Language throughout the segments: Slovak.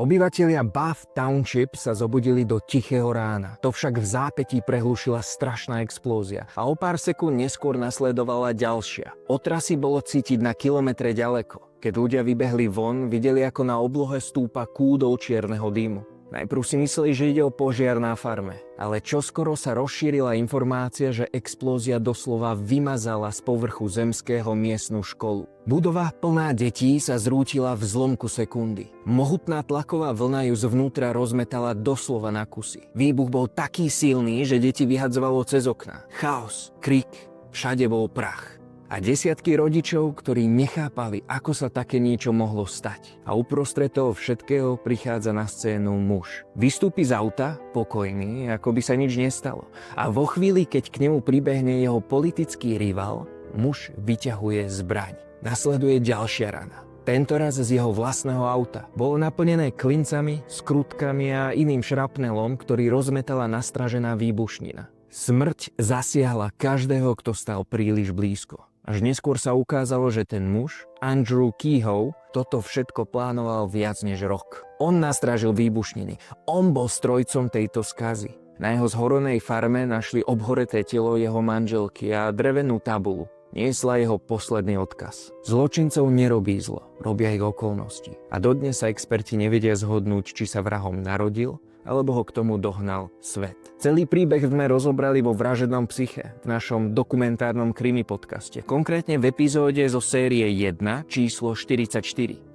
Obyvatelia Bath Township sa zobudili do tichého rána. To však v zápätí prehlušila strašná explózia a o pár sekúnd neskôr nasledovala ďalšia. Otrasy bolo cítiť na kilometre ďaleko. Keď ľudia vybehli von, videli, ako na oblohe stúpa kúdol čierneho dymu. Najprv si mysleli, že ide o požiar na farme, ale čoskoro sa rozšírila informácia, že explózia doslova vymazala z povrchu zemského miestnu školu. Budova plná detí sa zrútila v zlomku sekundy. Mohutná tlaková vlna ju zvnútra rozmetala doslova na kusy. Výbuch bol taký silný, že deti vyhadzovalo cez okná. Chaos, krik, všade bol prach. A desiatky rodičov, ktorí nechápali, ako sa také niečo mohlo stať. A uprostred toho všetkého prichádza na scénu muž. Vystúpi z auta, pokojný, ako by sa nič nestalo. A vo chvíli, keď k nemu pribehne jeho politický rival, muž vyťahuje zbraň. Nasleduje ďalšia rana. Tentoraz z jeho vlastného auta. Bolo naplnené klincami, skrutkami a iným šrapnelom, ktorý rozmetala nastražená výbušnina. Smrť zasiahla každého, kto stal príliš blízko. Až neskôr sa ukázalo, že ten muž, Andrew Kehoe, toto všetko plánoval viac než rok. On nastražil výbušniny. On bol strojcom tejto skazy. Na jeho zhorenej farme našli obhoreté telo jeho manželky a drevenú tabulu. Niesla jeho posledný odkaz. Zločincov nerobí zlo, robia ich okolnosti. A dodnes sa experti nevedia zhodnúť, či sa vrahom narodil, alebo ho k tomu dohnal svet. Celý príbeh sme rozobrali vo Vražednom psyche, v našom dokumentárnom krimi podcaste. Konkrétne v epizóde zo série 1, číslo 44.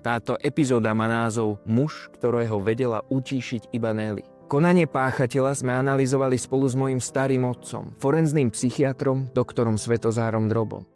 Táto epizóda má názov Muž, ktorého vedela utíšiť iba Nelly. Konanie páchateľa sme analyzovali spolu s mojím starým otcom, forenzným psychiatrom, doktorom Svetozárom Drobom.